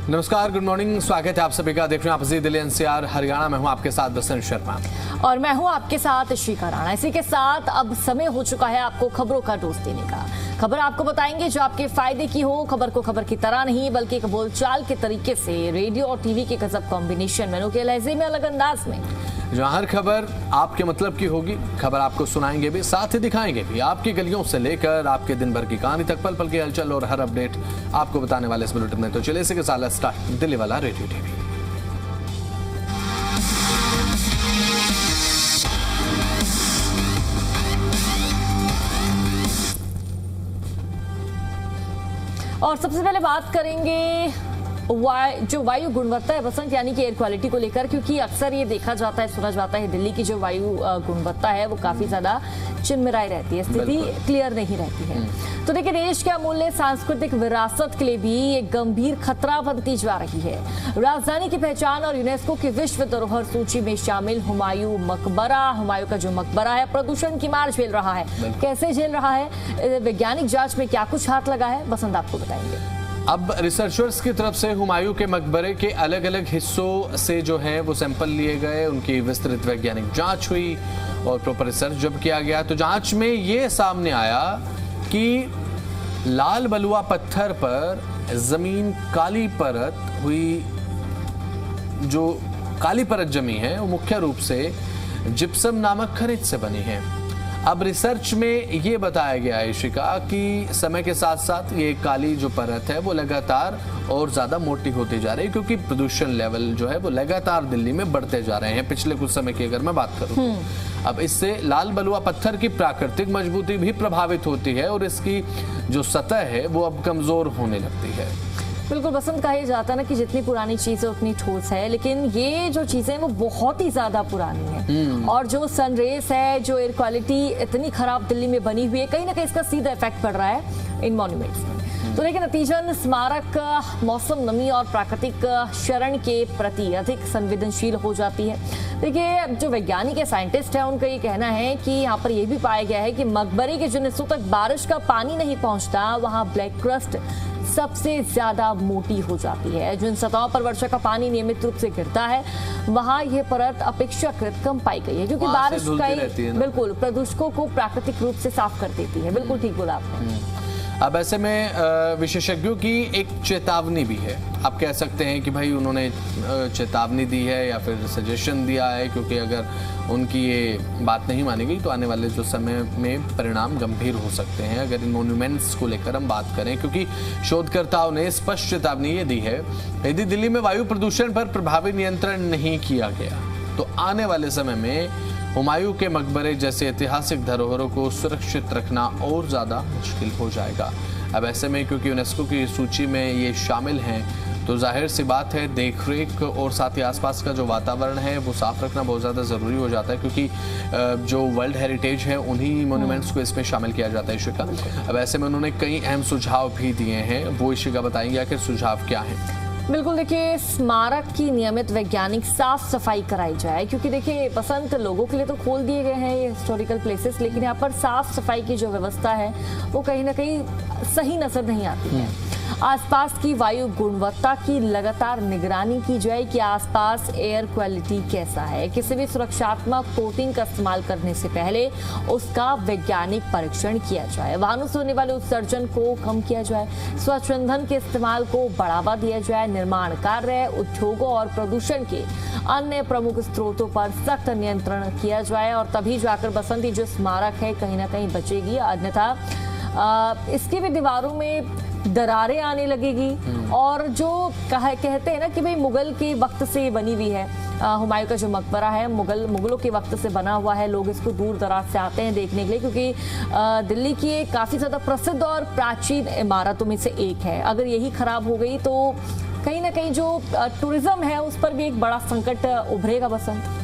नमस्कार, good morning. स्वागत है आप सभी का। देख रहे हैं आप जी दिल्ली एनसीआर हरियाणा में हूं आपके साथ बसंत शर्मा और मैं हूं आपके साथ श्रीका राणा। इसी के साथ अब समय हो चुका है आपको खबरों का डोज देने का। खबर आपको बताएंगे जो आपके फायदे की हो। खबर को खबर की तरह नहीं बल्कि एक बोलचाल के तरीके से, रेडियो और टीवी के गजब कॉम्बिनेशन में, के लहजे में, अलग अंदाज में, जहां हर खबर आपके मतलब की होगी। खबर आपको सुनाएंगे भी, साथ ही दिखाएंगे भी। आपकी गलियों से लेकर आपके दिन भर की कहानी तक, पल पल की हलचल और हर अपडेट आपको बताने वाले इस बुलेटिन में। तो चलिए इसी के साथ स्टार्ट दिल्ली वाला रेडियो टीवी। और सबसे पहले बात करेंगे जो वायु गुणवत्ता है बसंत, यानी कि एयर क्वालिटी को लेकर, क्योंकि अक्सर ये देखा जाता है, सुना जाता है, दिल्ली की जो वायु गुणवत्ता है वो काफी ज्यादा चिरमिराई रहती है, स्थिति क्लियर नहीं रहती है। तो देखिए, देश के अमूल्य सांस्कृतिक विरासत के लिए भी एक गंभीर खतरा बनती जा रही है। राजधानी की पहचान और यूनेस्को की विश्व धरोहर सूची में शामिल हुमायूं का जो मकबरा है, प्रदूषण की मार झेल रहा है। कैसे झेल रहा है, वैज्ञानिक जांच में क्या कुछ हाथ लगा है, बसंत आपको बताएंगे। अब रिसर्चर्स की तरफ से हुमायूं के मकबरे के अलग अलग हिस्सों से जो है वो सैंपल लिए गए, उनकी विस्तृत वैज्ञानिक जांच हुई और प्रॉपर रिसर्च जब किया गया तो जांच में ये सामने आया कि लाल बलुआ पत्थर पर जमीन काली परत हुई, जो काली परत जमी है वो मुख्य रूप से जिप्सम नामक खनिज से बनी है। अब रिसर्च में ये बताया गया है शिका कि समय के साथ साथ ये काली जो परत है वो लगातार और ज्यादा मोटी होती जा रही है, क्योंकि प्रदूषण लेवल जो है वो लगातार दिल्ली में बढ़ते जा रहे हैं पिछले कुछ समय की अगर मैं बात करूं। अब इससे लाल बलुआ पत्थर की प्राकृतिक मजबूती भी प्रभावित होती है और इसकी जो सतह है वो अब कमजोर होने लगती है। बिल्कुल बसंत, कहा जाता है ना कि जितनी पुरानी चीज है उतनी ठोस है, लेकिन ये जो चीजें हैं वो बहुत ही ज्यादा पुरानी है। और जो सनरेज है, जो एयर क्वालिटी इतनी खराब दिल्ली में बनी हुई है, कहीं ना कहीं इसका सीधा इफेक्ट पड़ रहा है इन मॉन्यूमेंट्स में। तो लेकिन नतीजन स्मारक मौसम, नमी और प्राकृतिक शरण के प्रति अधिक संवेदनशील हो जाती है। देखिए, जो वैज्ञानिक है, साइंटिस्ट है, उनका ये कहना है कि यहाँ पर यह भी पाया गया है कि मकबरे के जिन हिस्सों तक बारिश का पानी नहीं पहुंचता वहां ब्लैक क्रस्ट सबसे ज्यादा मोटी हो जाती है। जिन सतहों पर वर्षा का पानी नियमित रूप से गिरता है वहां यह परत अपेक्षाकृत कम पाई गई है, क्योंकि बारिश कई बिल्कुल प्रदूषकों को प्राकृतिक रूप से साफ कर देती है। बिल्कुल ठीक बोला आपने। अब ऐसे में विशेषज्ञों की एक चेतावनी भी है। आप कह सकते हैं कि भाई उन्होंने चेतावनी दी है या फिर सजेशन दिया है, क्योंकि अगर उनकी ये बात नहीं मानी गई तो आने वाले जो समय में परिणाम गंभीर हो सकते हैं। अगर इन मॉन्यूमेंट्स को लेकर हम बात करें, क्योंकि शोधकर्ताओं ने स्पष्ट चेतावनी ये दी है, यदि दिल्ली में वायु प्रदूषण पर प्रभावी नियंत्रण नहीं किया गया तो आने वाले समय में हुमायूं के मकबरे जैसे ऐतिहासिक धरोहरों को सुरक्षित रखना और ज्यादा मुश्किल हो जाएगा। अब ऐसे में क्योंकि यूनेस्को की सूची में ये शामिल हैं तो जाहिर सी बात है देखरेख और साथ ही आसपास का जो वातावरण है वो साफ रखना बहुत ज़्यादा ज़रूरी हो जाता है, क्योंकि जो वर्ल्ड हेरिटेज है उन्हीं मॉन्यूमेंट्स को इसमें शामिल किया जाता है। इशिका, अब ऐसे में उन्होंने कई अहम सुझाव भी दिए हैं, वो इशिका बताएंगे आखिर सुझाव क्या है। बिल्कुल, देखिए, स्मारक की नियमित वैज्ञानिक साफ सफाई कराई जाए, क्योंकि देखिए बसंत, लोगों के लिए तो खोल दिए गए हैं ये हिस्टोरिकल प्लेसेस, लेकिन यहाँ पर साफ सफाई की जो व्यवस्था है वो कहीं ना कहीं सही नजर नहीं आती है। आसपास की वायु गुणवत्ता की लगातार निगरानी की जाए कि आसपास एयर क्वालिटी कैसा है। किसी भी सुरक्षात्मक कोटिंग का इस्तेमाल करने से पहले उसका वैज्ञानिक परीक्षण किया जाए। वाहनों से होने वाले उत्सर्जन को कम किया जाए, स्वच्छ ईंधन के इस्तेमाल को बढ़ावा दिया जाए, निर्माण कार्य, उद्योगों और प्रदूषण के अन्य प्रमुख स्रोतों पर सख्त नियंत्रण किया जाए, और तभी जाकर बसंती जो स्मारक है कहीं ना कहीं बचेगी। अन्यथा इसकी भी दीवारों में दरारें आने लगेगी। और जो कहते हैं ना कि भाई मुगल के वक्त से बनी हुई है, हुमायूं का जो मकबरा है मुगलों के वक्त से बना हुआ है। लोग इसको दूर दराज से आते हैं देखने के लिए, क्योंकि दिल्ली की एक काफी ज्यादा प्रसिद्ध और प्राचीन इमारतों में से एक है। अगर यही खराब हो गई तो कहीं ना कहीं जो टूरिज्म है उस पर भी एक बड़ा संकट उभरेगा बसंत।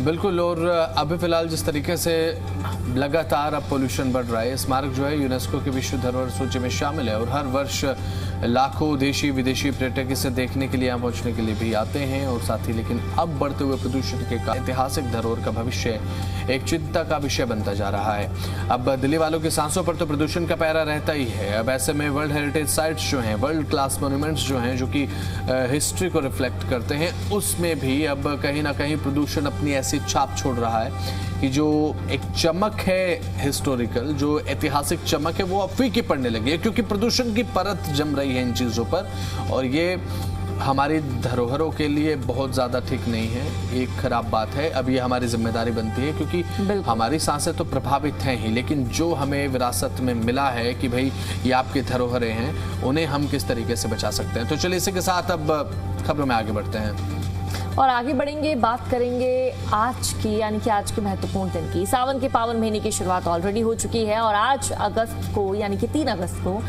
बिल्कुल, और अभी फिलहाल जिस तरीके से लगातार अब पोल्यूशन बढ़ रहा है। स्मारक जो है यूनेस्को की विश्व धरोहर सूची में शामिल है और हर वर्ष लाखों देशी विदेशी पर्यटक इसे देखने के लिए यहाँ पहुंचने के लिए भी आते हैं और साथ ही लेकिन अब बढ़ते हुए प्रदूषण के कारण ऐतिहासिक धरोहर का भविष्य एक चिंता का विषय बनता जा रहा है। अब दिल्ली वालों की सांसों पर तो प्रदूषण का पहरा रहता ही है। अब ऐसे में वर्ल्ड हेरिटेज साइट्स जो हैं, वर्ल्ड क्लास मॉन्यूमेंट्स जो हैं, जो कि हिस्ट्री को रिफ्लेक्ट करते हैं, उसमें भी अब कहीं ना कहीं प्रदूषण अपनी ऐसी छाप छोड़ रहा है कि जो एक चमक है हिस्टोरिकल, जो ऐतिहासिक चमक है, वो अब फीकी पड़ने लगी है क्योंकि प्रदूषण की परत जम रही है इन चीज़ों पर और ये हमारी धरोहरों के लिए बहुत ज़्यादा ठीक नहीं है। एक खराब बात है। अब ये हमारी जिम्मेदारी बनती है क्योंकि हमारी सांसें तो प्रभावित हैं ही, लेकिन जो हमें विरासत में मिला है कि भाई ये आपकी धरोहरें हैं, उन्हें हम किस तरीके से बचा सकते हैं। तो चलिए इसी के साथ अब खबरों में आगे बढ़ते हैं और आगे बढ़ेंगे, बात करेंगे आज की, यानी कि आज के महत्वपूर्ण दिन की। सावन के पावन महीने की शुरुआत ऑलरेडी हो चुकी है और आज अगस्त को, यानी कि 3 अगस्त को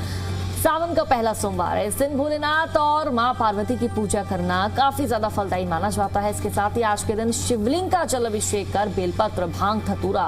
सावन का पहला सोमवार है। इस दिन भोलेनाथ और मां पार्वती की पूजा करना काफी ज्यादा फलदायी माना जाता है। इसके साथ ही आज के दिन शिवलिंग का जल अभिषेक कर बेलपत्र, भांग, धतूरा,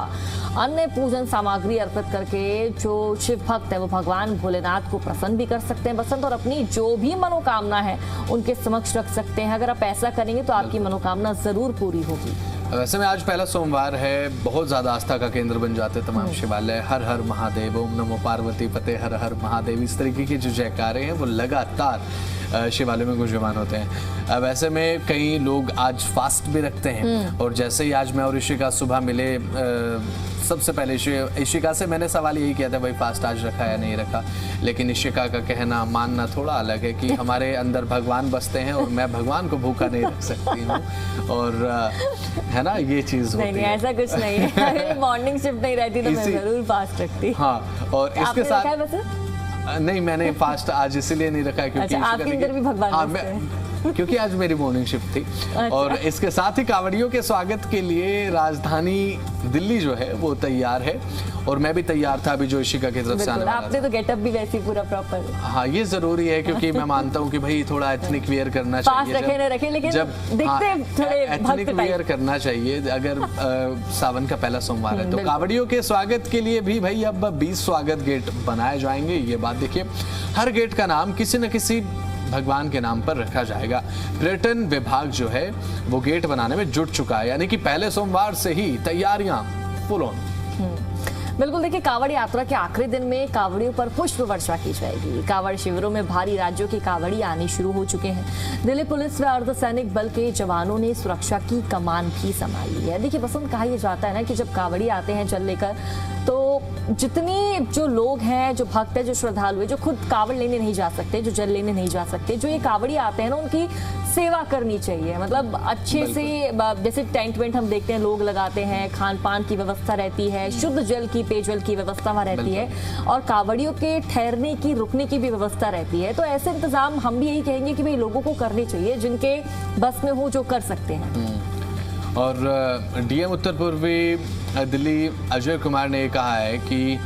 अन्य पूजन सामग्री अर्पित करके जो शिव भक्त है वो भगवान भोलेनाथ को प्रसन्न भी कर सकते हैं बसंत, और अपनी जो भी मनोकामना है उनके समक्ष रख सकते हैं। अगर आप ऐसा करेंगे तो आपकी मनोकामना जरूर पूरी होगी। वैसे में आज पहला सोमवार है, बहुत ज़्यादा आस्था का केंद्र बन जाते हैं तमाम शिवालय। हर हर महादेव, ओम नमो पार्वती पते, हर हर महादेव, इस तरीके की जो जयकारे हैं वो लगातार शिवालय में गुंजयमान होते हैं। वैसे में कई लोग आज फास्ट भी रखते हैं और जैसे ही आज मैं और ऋषिका सुबह मिले, सबसे पहले ऋषिका से मैंने सवाल यही किया था, भाई फास्ट आज रखा या नहीं रखा, लेकिन ऋषिका का कहना मानना थोड़ा अलग है कि हमारे अंदर भगवान बसते हैं और मैं भगवान को भूखा नहीं रख सकती हूँ और है ना, ये चीज होती है। ऐसा कुछ नहीं है। अगर मॉर्निंग शिफ्ट नहीं रहती तो मैं जरूर फास्ट रखती। हाँ, और इसके साथ नहीं, मैंने फास्ट आज इसीलिए नहीं रखा क्योंकि आपके अंदर भी भगवान क्योंकि आज मेरी मॉर्निंग शिफ्ट थी। अच्छा। और इसके साथ ही कांवड़ियों के स्वागत के लिए राजधानी दिल्ली जो है वो तैयार है और मैं भी तैयार था अभी जो ऋषिका की तरफ से आने वाला था। आपने तो गेटअप भी वैसे पूरा प्रॉपर। हाँ, ये जरूरी है क्योंकि मैं मानता हूँ कि भाई थोड़ा एथनिक वियर करना चाहिए। लेकिन जब एथनिक वियर करना चाहिए अगर सावन का पहला सोमवार है। तो कांवड़ियों के स्वागत के लिए भी भाई अब 20 स्वागत गेट बनाए जाएंगे। ये बात देखिए, हर गेट का नाम किसी न किसी भगवान के नाम पर रखा जाएगा। पर्यटन विभाग जो है वो गेट बनाने में जुट चुका है, यानी कि पहले सोमवार से ही तैयारियां फुल ऑन। बिल्कुल, देखिए कांवड़ यात्रा के आखिरी दिन में कांवड़ियों पर पुष्प वर्षा की जाएगी। कांवड़ शिविरों में भारी राज्यों के कांवड़ी आने शुरू हो चुके हैं। दिल्ली पुलिस व अर्धसैनिक बल के जवानों ने सुरक्षा की कमान भी संभाली है। देखिए पसंद कहा यह जाता है ना कि जब कांवड़ी आते हैं जल लेकर, तो जितनी जो लोग हैं, जो भक्त हैं, जो श्रद्धालु हैं, जो खुद कांवड़ लेने नहीं जा सकते, जो जल लेने नहीं जा सकते, जो ये कांवड़ी आते हैं ना, उनकी सेवा करनी चाहिए। मतलब अच्छे से, जैसे टेंट वेंट हम देखते हैं लोग लगाते हैं, खान पान की व्यवस्था रहती है, शुद्ध जल की, पेयजल की व्यवस्था वहाँ रहती है और कांवड़ियों के ठहरने की, रुकने की भी व्यवस्था रहती है। तो ऐसे इंतजाम हम भी यही कहेंगे कि भाई लोगों को करने चाहिए, जिनके बस में हो, जो कर सकते हैं। और डीएम उत्तर पूर्वी दिल्ली अजय कुमार ने कहा है कि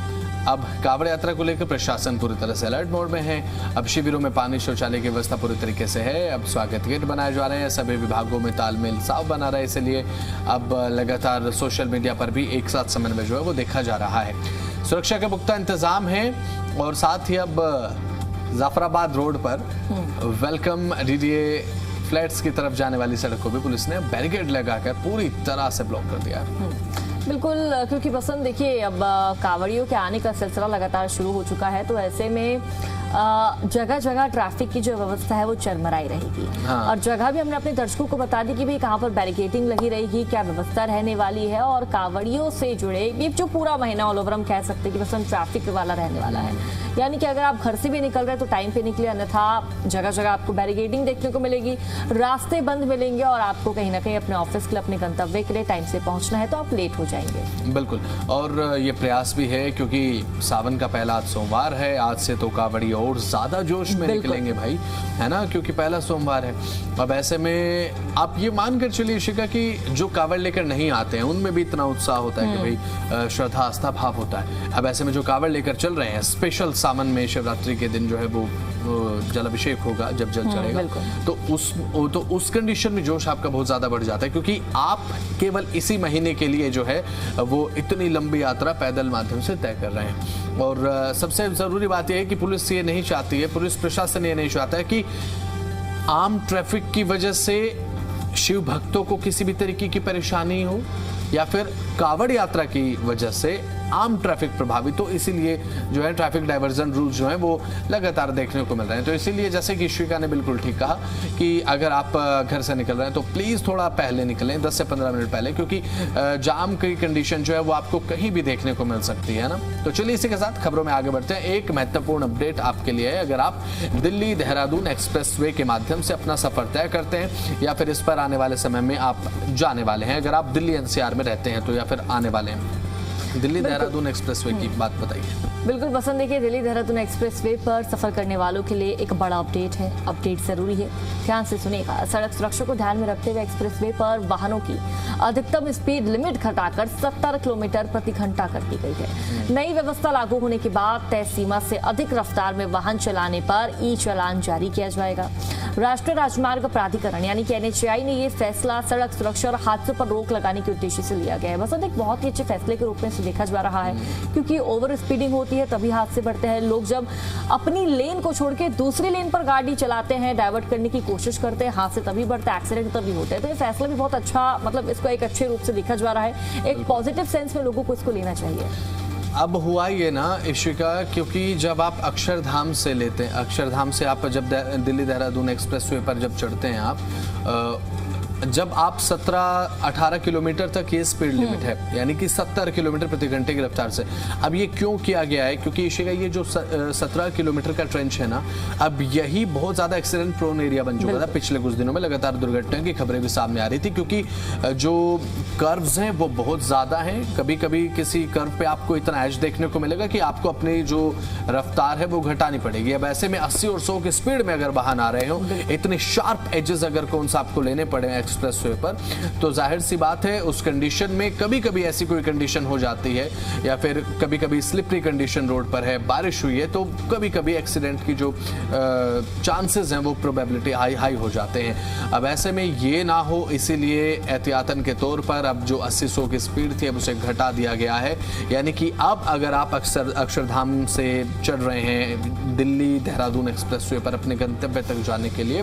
अब कांवड़ यात्रा को लेकर प्रशासन पूरी तरह से अलर्ट मोड में है। अब शिविरों में पानी, शौचालय की व्यवस्था पूरी तरीके से है। अब स्वागत गेट बनाए जा रहे हैं, सभी विभागों में तालमेल साफ बना रहा है, इसलिए अब लगातार सोशल मीडिया पर भी एक साथ समन्वय जो है वो देखा जा रहा है। सुरक्षा के पुख्ता इंतजाम है और साथ ही अब जाफराबाद रोड पर वेलकम डीडीए फ्लैट्स की तरफ जाने वाली सड़क को भी पुलिस ने बैरिकेड लगाकर पूरी तरह से ब्लॉक कर दिया। बिल्कुल, क्योंकि पसंद देखिए अब कांवड़ियों के आने का सिलसिला लगातार शुरू हो चुका है, तो ऐसे में जगह जगह ट्रैफिक की जो व्यवस्था है वो चरमराई रहेगी। हाँ। और जगह भी हमने अपने दर्शकों को बता दी कि भाई कहाँ पर बैरिकेडिंग लगी रहेगी, क्या व्यवस्था रहने वाली है और कांवड़ियों से जुड़े ये जो पूरा महीना ऑल ओवर हम कह सकते हैं कि बस ट्रैफिक वाला रहने वाला है। यानी कि अगर आप घर से भी निकल रहे हैं तो टाइम पे निकले, अन्यथा जगह जगह आपको बैरिकेडिंग देखने को मिलेगी, रास्ते बंद मिलेंगे और आपको कहीं ना कहीं अपने ऑफिस के लिए, अपने गंतव्य के लिए टाइम से पहुंचना है तो आप लेट हो जाएंगे। बिल्कुल, और ये प्रयास भी है क्योंकि सावन का पहला सोमवार है, आज से तो कांवड़ी और ज्यादा जोश में निकलेंगे भाई, है ना, क्योंकि पहला सोमवार है। अब ऐसे में आप ये मानकर चलिए शिका कि जो कांवड़ लेकर नहीं आते हैं उनमें भी इतना उत्साह होता है कि भाई श्रद्धा आस्था भाव होता है। अब ऐसे में जो कांवड़ लेकर चल रहे हैं, स्पेशल सावन में शिवरात्रि के दिन जो है वो जलाभिषेक होगा, जब जल चढ़ेगा तो उस कंडीशन में जोश आपका बहुत ज्यादा बढ़ जाता है, क्योंकि आप केवल इसी महीने के लिए जो है वो इतनी लंबी यात्रा पैदल माध्यम से तय कर रहे हैं। और सबसे जरूरी बात यह है कि पुलिस ये नहीं चाहती है, पुलिस प्रशासन ये नहीं चाहता है कि आम ट्रैफिक की वजह से शिव भक्तों को किसी भी तरीके की परेशानी हो या फिर कावड़ यात्रा की वजह से आम ट्रैफिक प्रभावित हो। इसीलिए जो है ट्रैफिक डाइवर्जन रूल्स जो है वो लगातार देखने को मिल रहे हैं। तो इसीलिए जैसे कि श्रीका ने बिल्कुल ठीक कहा कि अगर आप घर से निकल रहे हैं तो प्लीज थोड़ा पहले निकलें, 10 से 15 मिनट पहले, क्योंकि जाम की कंडीशन जो है वो आपको कहीं भी देखने को मिल सकती है ना। तो चलिए इसी के साथ खबरों में आगे बढ़ते हैं। एक महत्वपूर्ण अपडेट आपके लिए है। अगर आप दिल्ली देहरादून एक्सप्रेसवे के माध्यम से अपना सफर तय करते हैं या फिर इस पर आने वाले समय में आप जाने वाले हैं, अगर आप दिल्ली एनसीआर में रहते हैं तो या फिर आने वाले हैं, दिल्ली देहरादून एक्सप्रेसवे की बात बताइए। बिल्कुल पसंद देखिए, दिल्ली देहरादून एक्सप्रेसवे पर सफर करने वालों के लिए एक बड़ा अपडेट है। अपडेट जरूरी है, ध्यान से सुनिएगा। सड़क सुरक्षा को ध्यान में रखते हुए एक्सप्रेसवे पर वाहनों की अधिकतम स्पीड लिमिट घटाकर 70 किलोमीटर प्रति घंटा कर दी गई है। नई व्यवस्था लागू होने के बाद तय सीमा से अधिक रफ्तार में वाहन चलाने पर ई चालान जारी किया जाएगा। राष्ट्रीय राजमार्ग प्राधिकरण यानी कि NHAI ने ये फैसला सड़क सुरक्षा और हादसों पर रोक लगाने के उद्देश्य से लिया गया है। बस एक बहुत ही अच्छे फैसले के रूप में देखा जा रहा है, क्योंकि ओवर स्पीडिंग होती है तभी हादसे बढ़ते हैं। लोग जब अपनी लेन को छोड़ के दूसरी लेन पर गाड़ी चलाते हैं, डाइवर्ट करने की कोशिश करते हैं, हादसे तभी बढ़ते हैं, एक्सीडेंट तभी होते हैं। तो ये फैसला भी बहुत अच्छा, मतलब इसको एक अच्छे रूप से देखा जा रहा है। एक पॉजिटिव सेंस में लोगों को इसको लेना चाहिए। अब हुआ ये ना इशिका, क्योंकि जब आप अक्षरधाम से लेते हैं, अक्षरधाम से आप जब दिल्ली देहरादून एक्सप्रेसवे पर जब चढ़ते हैं आप, जब आप 17-18 किलोमीटर तक ये स्पीड लिमिट है, यानी कि 70 किलोमीटर प्रति घंटे की रफ्तार से। अब ये क्यों किया गया है? क्योंकि इशिका ये जो 17 किलोमीटर का ट्रेंच है ना, अब यही बहुत ज्यादा एक्सीडेंट प्रोन एरिया बन चुका था। पिछले कुछ दिनों में लगातार दुर्घटना की खबरें भी सामने आ रही थी, क्योंकि जो कर्व्स हैं वो बहुत ज्यादा हैं। कभी कभी किसी कर्व पे आपको इतना एज देखने को मिलेगा कि आपको अपनी जो रफ्तार है वो घटानी पड़ेगी। अब ऐसे में 80 और 100 की स्पीड में अगर वाहन आ रहे हो, इतने शार्प एजेस अगर कौन सा आपको लेने पड़े एक्सप्रेसवे पर, तो जाहिर सी बात है उस कंडीशन में कभी कभी ऐसी कोई कंडीशन हो जाती है, या फिर कभी कभी स्लिपरी कंडीशन रोड पर है, बारिश हुई है, तो कभी कभी एक्सीडेंट की जो चांसेस हैं वो प्रोबेबिलिटी हाई हो जाते हैं। अब ऐसे में ये ना हो, इसीलिए एहतियातन के तौर पर अब जो 80-100 की स्पीड थी अब उसे घटा दिया गया है। यानी कि अब अगर आप अक्षरधाम से चढ़ रहे हैं दिल्ली देहरादून एक्सप्रेसवे पर अपने गंतव्य तक जाने के लिए,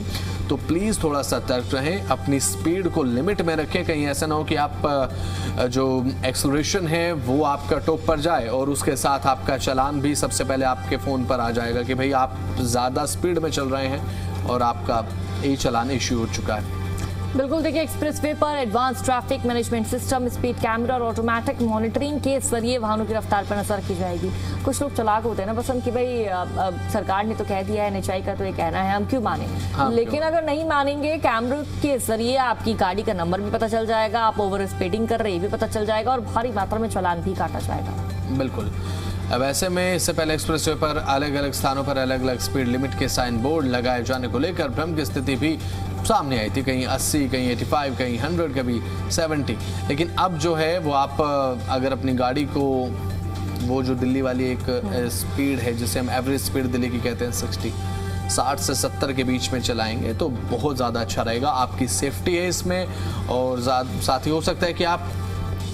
तो प्लीज थोड़ा सतर्क रहें, अपनी स्पीड को लिमिट में रखें। कहीं ऐसा ना हो कि आप जो एक्सेलरेशन है वो आपका टॉप पर जाए और उसके साथ आपका चालान भी सबसे पहले आपके फोन पर आ जाएगा कि भाई आप ज्यादा स्पीड में चल रहे हैं और आपका ई चालान इश्यू हो चुका है। बिल्कुल देखिए, एक्सप्रेसवे पर advance traffic management system, speed camera और ऑटोमेटिक मॉनिटरिंग के जरिए वाहनों की रफ्तार पर नजर रखी जाएगी। कुछ लोग चालाक होते हैं ना पसंद कि भाई सरकार ने तो कह दिया है, NHAI का तो ये कहना है, हम क्यों माने। लेकिन अगर नहीं मानेंगे, कैमरे के जरिए आपकी गाड़ी का नंबर भी पता चल जाएगा, आप ओवर स्पीडिंग कर रहे हैं भी पता चल जाएगा और भारी मात्रा में चालान भी काटा जाएगा। बिल्कुल। अब ऐसे में इससे पहले एक्सप्रेसवे पर अलग अलग स्थानों पर अलग अलग स्पीड लिमिट के साइन बोर्ड लगाए जाने को लेकर भ्रम की स्थिति भी सामने आई थी। कहीं 80, कहीं 85, कहीं 100, कभी 70। लेकिन अब जो है वो आप अगर अपनी गाड़ी को, वो जो दिल्ली वाली एक स्पीड है जिसे हम एवरेज स्पीड दिल्ली की कहते हैं 60 से 70 के बीच में चलाएंगे तो बहुत ज़्यादा अच्छा रहेगा। आपकी सेफ्टी है इसमें, और साथ ही हो सकता है कि आप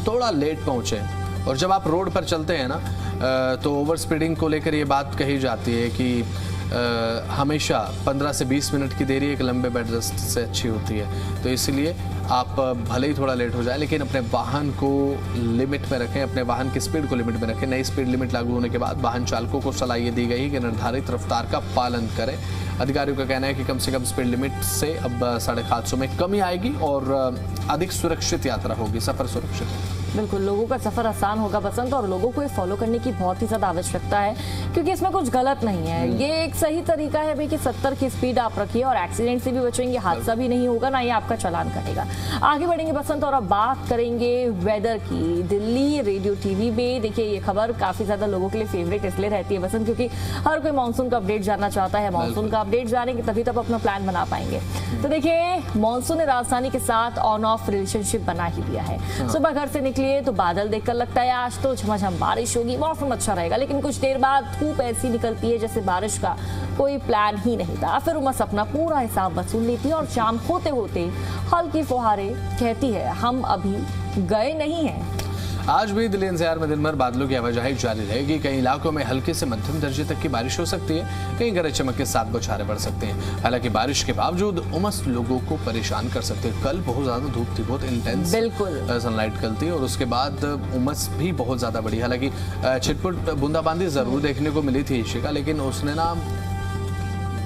थोड़ा लेट पहुँचे। और जब आप रोड पर चलते हैं ना, तो ओवर स्पीडिंग को लेकर ये बात कही जाती है कि हमेशा 15 से 20 मिनट की देरी एक लंबे बेड रेस्ट से अच्छी होती है। तो इसलिए आप भले ही थोड़ा लेट हो जाए, लेकिन अपने वाहन को लिमिट में रखें, अपने वाहन की स्पीड को लिमिट में रखें। नई स्पीड लिमिट लागू होने के बाद वाहन चालकों को सलाह ये दी गई कि निर्धारित रफ्तार का पालन करें। अधिकारियों का कहना है कि कम से कम स्पीड लिमिट से अब सड़क हादसों में कमी आएगी और अधिक सुरक्षित यात्रा होगी, सफर सुरक्षित होगा। बिल्कुल, लोगों का सफर आसान होगा बसंत, और लोगों को ये फॉलो करने की बहुत ही ज्यादा आवश्यकता है, क्योंकि इसमें कुछ गलत नहीं है। ये एक सही तरीका है भाई कि 70 की स्पीड आप रखिए और एक्सीडेंट से भी बचेंगे, हादसा भी नहीं होगा, ना ये आपका चालान कटेगा। आगे बढ़ेंगे बसंत और अब बात करेंगे वेदर की। दिल्ली रेडियो टीवी में देखिए ये खबर काफी ज्यादा लोगों के लिए फेवरेट इसलिए रहती है बसंत, क्योंकि हर कोई मानसून का अपडेट जानना चाहता है। मानसून का अपडेट जानेंगे तभी तब अपना प्लान बना पाएंगे। तो देखिए, मानसून ने राजधानी के साथ ऑन ऑफ रिलेशनशिप बना ही दिया है। सुबह घर से निकले निकलिए तो बादल देखकर लगता है आज तो झमाझम बारिश होगी, मौसम अच्छा रहेगा, लेकिन कुछ देर बाद धूप ऐसी निकलती है जैसे बारिश का कोई प्लान ही नहीं था। फिर उमस अपना पूरा हिसाब वसूल लेती है और शाम होते होते हल्की फुहारे कहती है हम अभी गए नहीं हैं। आज भी दिल्ली एनसीआर में दिन भर बादलों की आवाजाही जारी रहेगी। कई इलाकों में हल्के से मध्यम दर्जे तक की बारिश हो सकती है, कहीं गरज चमक के साथ बौछारें पड़ सकती हैं। हालांकि बारिश के बावजूद उमस लोगों को परेशान कर सकती है। कल बहुत ज्यादा धूप थी, बहुत इंटेंस सनलाइट कल थी और उसके बाद उमस भी बहुत ज्यादा बढ़ी। हालांकि छिटपुट बूंदाबांदी जरूर देखने को मिली थी ईशिका, लेकिन उसने ना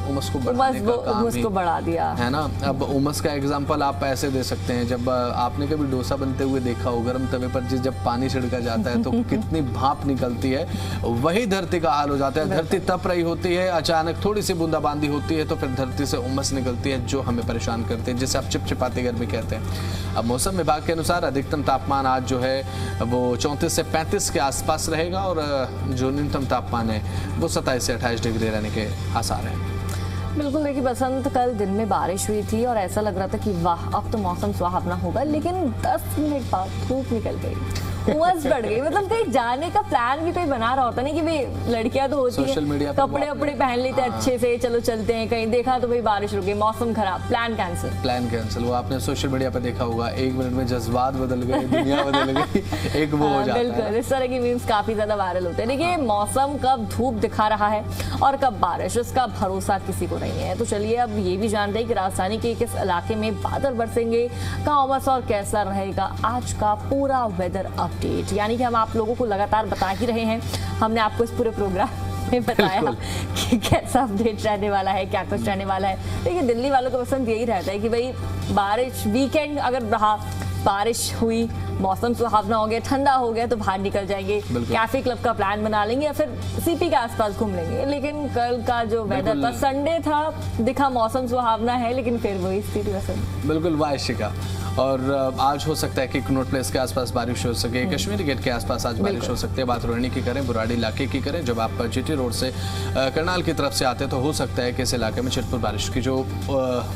उमस को बढ़ा दिया है ना। अब उमस का एग्जांपल आप ऐसे दे सकते हैं, जब आपने कभी डोसा बनते हुए देखा हो, गर्म तवे पर जब पानी छिड़का जाता है तो कितनी भाप निकलती है, वही धरती का हाल हो जाता है। धरती तप रही होती है, अचानक थोड़ी सी बूंदाबांदी होती है तो फिर धरती से उमस निकलती है जो हमें परेशान करती है, जिसे आप चिपचिपाती गर्मी कहते हैं। अब मौसम विभाग के अनुसार अधिकतम तापमान आज जो है वो 34 से 35 के आसपास रहेगा और जो न्यूनतम तापमान है वो 27 से 28 डिग्री रहने के आसार हैं। बिल्कुल। देखिए बसंत, कल दिन में बारिश हुई थी और ऐसा लग रहा था कि वाह अब तो मौसम सुहावना होगा, लेकिन 10 मिनट बाद धूप निकल गई, उमस बढ़ गई। मतलब कहीं जाने का प्लान भी कोई बना रहा होता नहीं कि भाई लड़कियां तो होती है कपड़े वपड़े पहन लेते हैं अच्छे से, चलो चलते हैं कहीं, देखा तो भाई बारिश रुक गई, मौसम खराब, प्लान कैंसिल। वो आपने सोशल मीडिया पे देखा होगा, 1 मिनट में जज्बात बदल गए, दुनिया बदल गई, एक वो हो जाता है। बिल्कुल, इस तरह की मीम्स काफी ज्यादा वायरल होते हैं। देखिए मौसम कब धूप दिखा रहा है और कब बारिश, इसका भरोसा किसी को नहीं है। तो चलिए अब ये भी जानते हैं कि राजधानी के किस इलाके में बादल बरसेंगे, कहाँ उमस और कैसा रहेगा आज का पूरा वेदर अपडेट। यानी कि हम आप लोगों को लगातार बता ही रहे हैं, हमने आपको इस पूरे प्रोग्राम में बताया कि कैसा अपडेट रहने वाला है, क्या कुछ रहने वाला है। देखिए दिल्ली वालों को पसंद यही रहता है कि भाई बारिश, वीकेंड अगर रहा, बारिश हुई, मौसम सुहावना हो गया, ठंडा हो गया तो बाहर निकल जाएंगे, कैफे क्लब का प्लान बना लेंगे या फिर सीपी के आसपास घूम लेंगे। लेकिन कल का जो वेदर था, संडे था, दिखा मौसम सुहावना है, लेकिन फिर वही स्थिति वैसे। बिल्कुल वाशिका। और आज हो सकता है कि कनॉट प्लेस के आसपास बारिश हो सके, कश्मीरी गेट के आसपास आज बारिश हो सकती है। बात रोहिणी की करें, बुराड़ी इलाके की करें, जब आप जीटी रोड से करनाल की तरफ से आते हैं तो हो सकता है कि इस इलाके में छिटपुट बारिश की जो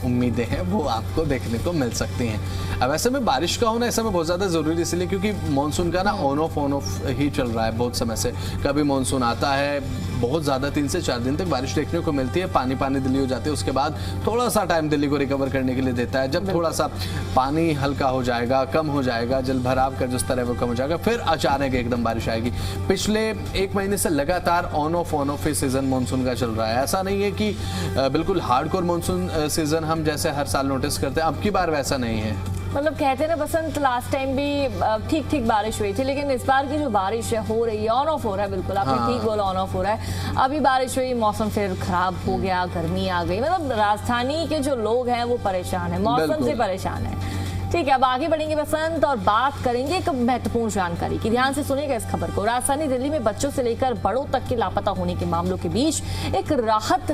उम्मीदें हैं वो आपको देखने को मिल सकती हैं। अब ऐसे में बारिश का होना ऐसे में बहुत ज़्यादा ज़रूरी इसलिए क्योंकि मानसून का ना ऑन ऑफ ही चल रहा है बहुत समय से। कभी मानसून आता है, बहुत ज़्यादा 3 से 4 दिन तक बारिश देखने को मिलती है, पानी दिल्ली हो जाती है, उसके बाद थोड़ा सा टाइम दिल्ली को रिकवर करने के लिए देता है। जब थोड़ा सा पानी हल्का हो जाएगा, कम हो जाएगा, जल भराव का जो स्तर है वो कम हो जाएगा, फिर अचानक एकदम बारिश आएगी। पिछले 1 महीने से लगातार on off he season monsoon का चल रहा है। ऐसा नहीं है कि बिल्कुल हार्डकोर मानसून सीजन हम जैसे हर साल नोटिस करते हैं, अब की बार वैसा नहीं है। मतलब कहते हैं ना बसंत, लास्ट टाइम भी ठीक बारिश हुई थी, लेकिन इस बार की जो बारिश है हो रही है, ऑन ऑफ हो रहा है। बिल्कुल आपने ठीक बोला, ऑन ऑफ हो रहा है। अभी बारिश हुई, मौसम फिर खराब हो गया, गर्मी आ गई। मतलब राजधानी के जो लोग हैं वो परेशान है, मौसम से परेशान है। ठीक है, अब आगे बढ़ेंगे बसंत और बात करेंगे एक महत्वपूर्ण जानकारी की। ध्यान से सुनिएगा इस खबर को। राजधानी दिल्ली में बच्चों से लेकर बड़ों तक के लापता होने के मामलों के बीच एक राहत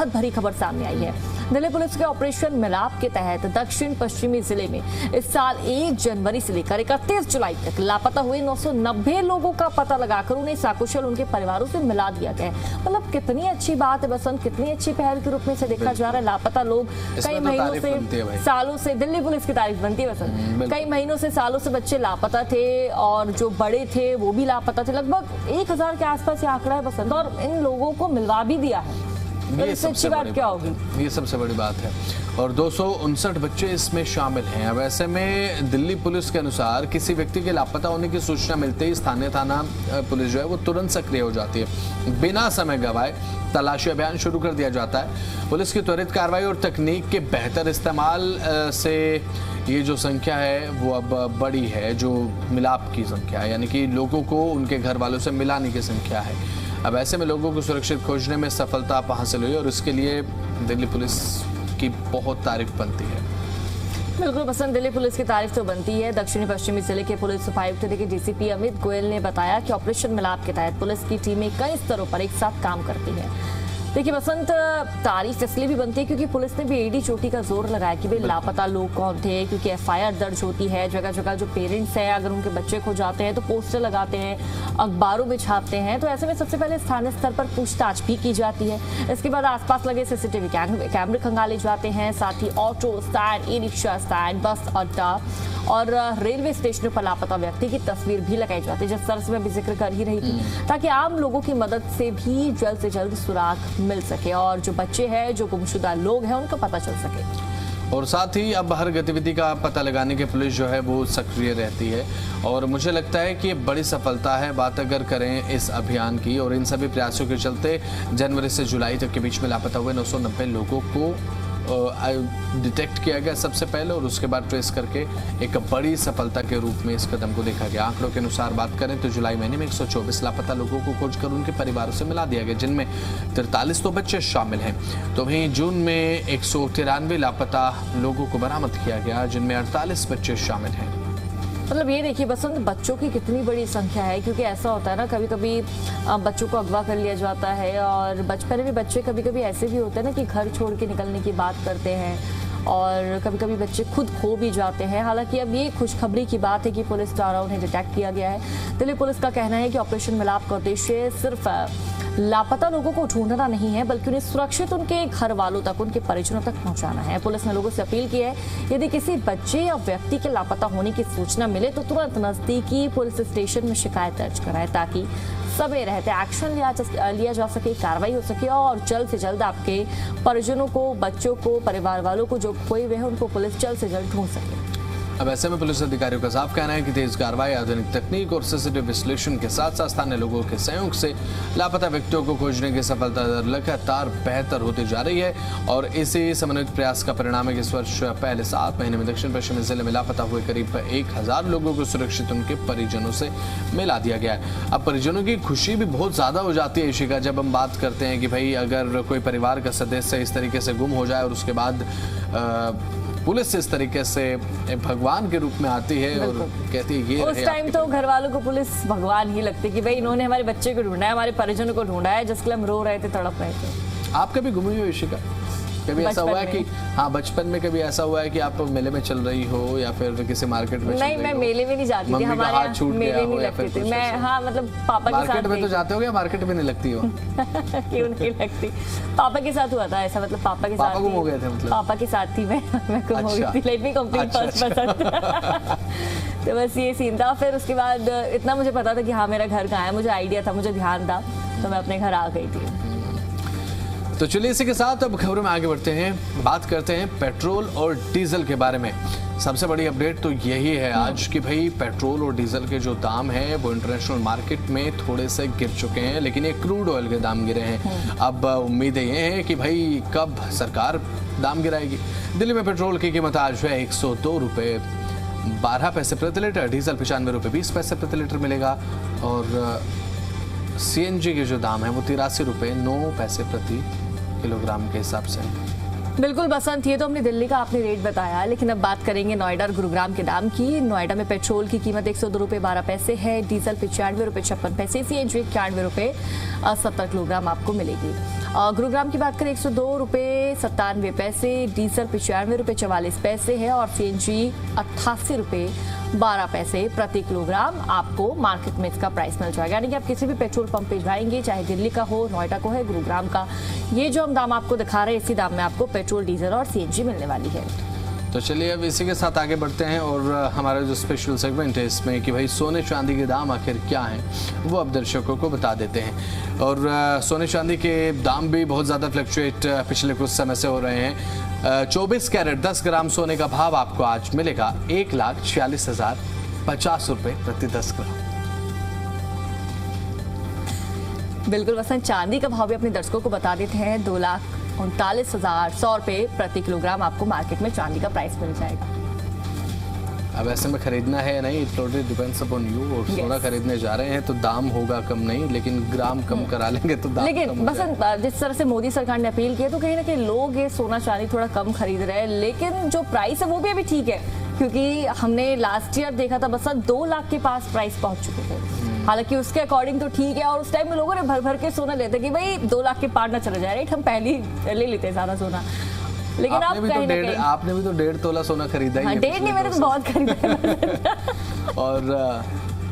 भरी खबर सामने आई है। दिल्ली पुलिस के ऑपरेशन मिलाप के तहत दक्षिण पश्चिमी जिले में इस साल 1 जनवरी से लेकर 31 जुलाई तक लापता हुए 990 लोगों का पता लगाकर उन्हें सकुशल उनके परिवारों से मिला दिया गया है। मतलब कितनी अच्छी बात है बसंत, कितनी अच्छी पहल के रूप में से देखा जा रहा है। लापता लोग कई महीनों से, सालों से, दिल्ली पुलिस की तारीफ बनती है बसंत। कई महीनों से, सालों से बच्चे लापता थे और जो बड़े थे वो भी लापता थे। लगभग 1000 के आसपास ये आंकड़ा है बसंत, और इन लोगों को मिलवा भी दिया है। ये सबसे बड़ी क्या होगी, ये सबसे बड़ी बात है। और 259 बच्चे इसमें शामिल हैं। अब ऐसे में दिल्ली पुलिस के अनुसार किसी व्यक्ति के लापता होने की सूचना मिलते ही स्थानीय थाना पुलिस जो है वो तुरंत सक्रिय हो जाती है। बिना समय गवाए तलाशी अभियान शुरू कर दिया जाता है। पुलिस की त्वरित कार्रवाई और तकनीक के बेहतर इस्तेमाल से ये जो संख्या है वो अब बड़ी है, जो मिलाप की संख्या है, यानी कि लोगों को उनके घर वालों से मिलाने की संख्या है। अब ऐसे में लोगों को सुरक्षित खोजने में सफलता हासिल हुई और इसके लिए दिल्ली पुलिस की बहुत तारीफ बनती है। बिल्कुल पसंद, दिल्ली पुलिस की तारीफ तो बनती है। दक्षिणी पश्चिमी जिले के पुलिस उपायुक्त डीसीपी अमित गोयल ने बताया कि ऑपरेशन मिलाप के तहत पुलिस की टीमें कई स्तरों पर एक साथ काम करती है। देखिए बसंत, तारीफ इसलिए भी बनती है क्योंकि पुलिस ने भी एडी चोटी का जोर लगाया कि भाई लापता लोग कौन थे, क्योंकि एफआईआर दर्ज होती है जगह जगह। जो पेरेंट्स हैं अगर उनके बच्चे खो जाते हैं तो पोस्टर लगाते हैं, अखबारों में छापते हैं। तो ऐसे में सबसे पहले स्थानीय स्तर पर पूछताछ भी की जाती है। इसके बाद आसपास लगे सीसीटीवी कैमरे खंगाले जाते हैं, साथ ही auto stand, e rickshaw stand, bus अड्डा और रेलवे स्टेशनों पर लापता व्यक्ति की तस्वीर भी लगाई जाती है, जिस तरह से मैं भी जिक्र कर ही रही थी, ताकि आम लोगों की मदद से भी जल्द से जल्द सुराग मिल सके और जो बच्चे हैं, जो गुमशुदा लोग हैं, उनको पता चल सके। और साथ ही अब हर गतिविधि का पता लगाने के पुलिस जो है वो सक्रिय रहती है और मुझे लगता है कि ये बड़ी सफलता है। बात अगर करें इस अभियान की, और इन सभी प्रयासों के चलते जनवरी से जुलाई तक के बीच में लापता हुए 990 लोगों को डिटेक्ट किया गया सबसे पहले, और उसके बाद ट्रेस करके एक बड़ी सफलता के रूप में इस कदम को देखा गया। आंकड़ों के अनुसार बात करें तो जुलाई महीने में 124 लापता लोगों को खोजकर उनके परिवारों से मिला दिया गया, जिनमें 43 तो बच्चे शामिल हैं। तो वहीं जून में 193 लापता लोगों को बरामद किया गया, जिनमें 48 बच्चे शामिल हैं। मतलब ये देखिए बसंत, बच्चों की कितनी बड़ी संख्या है, क्योंकि ऐसा होता है ना, कभी कभी बच्चों को अगवा कर लिया जाता है और बचपन में बच्चे कभी कभी ऐसे भी होते हैं ना कि घर छोड़ के निकलने की बात करते हैं और कभी कभी बच्चे खुद खो भी जाते हैं। हालांकि अब ये खुशखबरी की बात है कि पुलिस द्वारा उन्हें डिटेक्ट किया गया है। दिल्ली पुलिस का कहना है कि ऑपरेशन मिलाप का उद्देश्य सिर्फ लापता लोगों को ढूंढना नहीं है, बल्कि उन्हें सुरक्षित उनके घर वालों तक, उनके परिजनों तक पहुंचाना है। पुलिस ने लोगों से अपील की है, यदि किसी बच्चे या व्यक्ति के लापता होने की सूचना मिले तो तुरंत नजदीकी पुलिस स्टेशन में शिकायत दर्ज कराएं, ताकि समय रहते एक्शन लिया जा सके, कार्रवाई हो सके और जल्द से जल्द आपके परिजनों को, बच्चों को, परिवार वालों को जो खोए हुए हैं उनको पुलिस जल्द से जल्द ढूंढ सके। अब ऐसे में पुलिस अधिकारियों का साफ कहना है कि तेज कार्रवाई, आधुनिक तकनीक और सीसीटीवी विश्लेषण के साथ साथ स्थानीय लोगों के सहयोग से लापता व्यक्तियों को खोजने की सफलता दर लगातार बेहतर होती जा रही है। और इसी समन्वित प्रयास का परिणाम है कि इस वर्ष पहले 7 महीने में दक्षिण पश्चिमी जिले में लापता हुए करीब 1000 लोगों को सुरक्षित उनके परिजनों से मिला दिया गया है। अब परिजनों की खुशी भी बहुत ज्यादा हो जाती है इशिका, जब हम बात करते हैं कि भाई अगर कोई परिवार का सदस्य इस तरीके से गुम हो जाए और उसके बाद पुलिस इस तरीके से भगवान के रूप में आती है और कहती है ये उस टाइम तो घर वालों को पुलिस भगवान ही लगती कि भाई इन्होंने हमारे बच्चे को ढूंढा है, हमारे परिजनों को ढूंढा है, जिसके लिए हम रो रहे थे, तड़प रहे थे। आप कभी घूमी हो इशिका? कभी ऐसा हुआ है कि हाँ बचपन में कभी ऐसा हुआ है कि आप मेले में चल रही हो या फिर किसी मार्केट में? नहीं, मैं मेले में नहीं जाती थी, हमारे यहाँ मेले नहीं लगती थी। मैं हाँ मतलब पापा के साथ। मार्केट में तो जाते हो या मार्केट में नहीं लगती हो? क्यों नहीं लगती? पापा के साथ हुआ था ऐसा, मतलब पापा के साथ गुम हो गए थे? मतलब पापा के साथ थी मैं गुम हो गई थी। Let me complete first person. तो बस ये सीन था। फिर उसके बाद इतना मुझे पता था कि हाँ मेरा घर कहाँ है, मुझे आइडिया था, मुझे ध्यान था, तो मैं अपने घर आ गई थी। तो चलिए इसी के साथ अब खबरों में आगे बढ़ते हैं, बात करते हैं पेट्रोल और डीजल के बारे में। सबसे बड़ी अपडेट तो यही है आज कि भाई पेट्रोल और डीजल के जो दाम हैं वो इंटरनेशनल मार्केट में थोड़े से गिर चुके हैं, लेकिन ये क्रूड ऑयल के दाम गिरे हैं। अब उम्मीदें ये हैं कि भाई कब सरकार दाम गिराएगी। दिल्ली में पेट्रोल की कीमत आज है 102 रुपये 12 पैसे प्रति लीटर, डीजल 95 रुपये 20 पैसे प्रति लीटर मिलेगा और सीएनजी के जो दाम है वो 83 रुपये 9 पैसे प्रति किलोग्राम के हिसाब से। बिल्कुल बसंत, ये तो हमने दिल्ली का आपने रेट बताया, लेकिन अब बात करेंगे नोएडा और गुरुग्राम के दाम की। नोएडा में पेट्रोल की कीमत 102 रुपये 12 पैसे है, डीजल 95 रुपये 56 पैसे, सीएनजी 91 रुपये 70 किलोग्राम आपको मिलेगी। गुरुग्राम की बात करें 102 रुपये 97 पैसे, डीजल 95 रुपये 44 पैसे है और सीएनजी 88 रुपये 12 पैसे प्रति किलोग्राम आपको मार्केट में इसका प्राइस मिल जाएगा। यानी कि आप किसी भी पेट्रोल पंप पे जाएंगे, चाहे दिल्ली का हो, नोएडा को है, गुरुग्राम का, ये जो हम दाम आपको दिखा रहे हैं इसी दाम में आपको पेट्रोल, डीजल और सीएनजी मिलने वाली है। तो चलिए अब इसी के साथ आगे बढ़ते हैं और हमारा जो स्पेशल सेगमेंट है इसमें कि भाई सोने चांदी के दाम आखिर क्या हैं वो अब दर्शकों को बता देते हैं। और सोने चांदी के दाम भी बहुत ज़्यादा फ्लक्चुएट पिछले कुछ समय से हो रहे हैं। 24 कैरेट 10 ग्राम सोने का भाव आपको आज मिलेगा 1,46,050 रुपये प्रति 10 ग्राम। बिल्कुल वसंत, चांदी का भाव भी अपने दर्शकों को बता देते हैं। 2,39,100 रुपये प्रति किलोग्राम आपको मार्केट में चांदी का प्राइस मिल जाएगा। अब ऐसे में खरीदना है नहीं, it totally depends upon you. और सोना खरीदने जा रहे हैं तो दाम होगा कम नहीं, लेकिन ग्राम कम करा लेंगे तो दाम लेकिन कम बसंत, जिस तरह से मोदी सरकार ने अपील की है तो कहीं ना कहीं लोग ये सोना चांदी थोड़ा कम खरीद रहे हैं, लेकिन जो प्राइस है वो भी अभी ठीक है। क्योंकि हमने लास्ट ईयर देखा था बस 2 लाख के पास प्राइस पहुंच चुके थे। हालांकि उसके अकॉर्डिंग तो ठीक है, और उस टाइम में लोगों ने भर भर के सोना लेते कि भाई 2 लाख के पार ना चला जाए, राइट, हम पहले ही ले लेते हैं सारा सोना। लेकिन आप आपने भी तो 1.5 तोला सोना खरीदा ही है। 1.5 नहीं, मैंने तो बहुत खरीदा है। और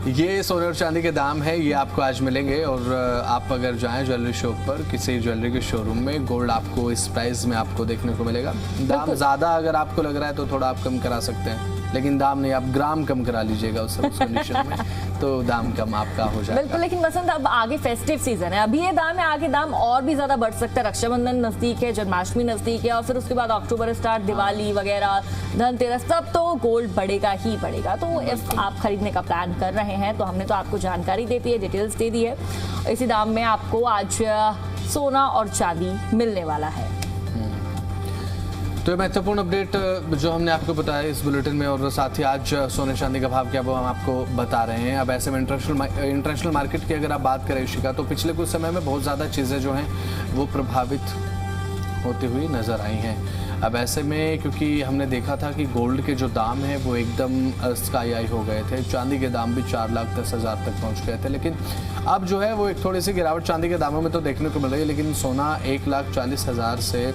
ये सोने और चांदी के दाम है, ये आपको आज मिलेंगे। और आप अगर जाएं ज्वेलरी शॉप पर, किसी ज्वेलरी के शोरूम में, गोल्ड आपको इस प्राइस में आपको देखने को मिलेगा। दाम ज़्यादा अगर आपको लग रहा है तो थोड़ा आप कम करा सकते हैं, लेकिन दाम नहीं, आप ग्राम कम करा लीजिएगा उस कंडीशन में, तो दाम कम आपका हो जाएगा। बिल्कुल, लेकिन बसंत अब आगे फेस्टिव सीजन है, अभी ये दाम है, आगे दाम और भी ज्यादा बढ़ सकता है। रक्षाबंधन नजदीक है, जन्माष्टमी नजदीक है, और फिर उसके बाद अक्टूबर स्टार्ट, दिवाली वगैरह, धनतेरस, तब तो गोल्ड बढ़ेगा ही बढ़ेगा। तो इफ आप खरीदने का प्लान कर रहे हैं तो हमने तो आपको जानकारी देती है, डिटेल्स दे दी है। इसी दाम में आपको आज सोना और चांदी मिलने वाला है। तो ये महत्वपूर्ण अपडेट जो हमने आपको बताया इस बुलेटिन में, और साथ ही आज सोने चांदी का भाव क्या वो हम आपको बता रहे हैं। अब ऐसे में इंटरनेशनल मार्केट की अगर आप बात करें इशिका, तो पिछले कुछ समय में बहुत ज़्यादा चीज़ें जो हैं वो प्रभावित होती हुई नज़र आई हैं। अब ऐसे में क्योंकि हमने देखा था कि गोल्ड के जो दाम हैं वो एकदम स्काई हाई हो गए थे, चांदी के दाम भी 4,10,000 तक पहुंच गए थे, लेकिन अब जो है वो एक थोड़ी सी गिरावट चांदी के दामों में तो देखने को मिल रही है, लेकिन सोना 1,40,000 से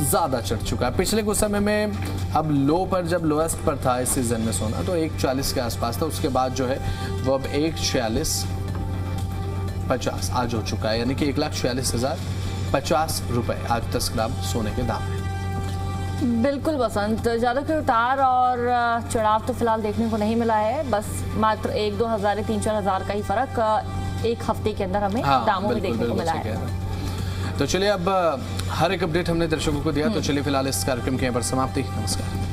ज़्यादा चढ़ चुका है। पिछले कुछ समय में अब लो पर, जब लोएस्ट पर था इस सीज़न में सोना, तो 1,40 के आसपास था, उसके बाद जो है वो अब 1,46,50 आज हो चुका है, यानी कि 1,46,050 रुपये आज 10 ग्राम सोने के दाम में। बिल्कुल बसंत, ज़्यादा कोई उतार और चढ़ाव तो फिलहाल देखने को नहीं मिला है, बस मात्र 1-2 हज़ार, 3-4 हज़ार का ही फर्क एक हफ्ते के अंदर हमें दामों में देखने को मिला है। तो चलिए, अब हर एक अपडेट हमने दर्शकों को दिया, तो चलिए फिलहाल इस कार्यक्रम के यहाँ पर समाप्ति। नमस्कार।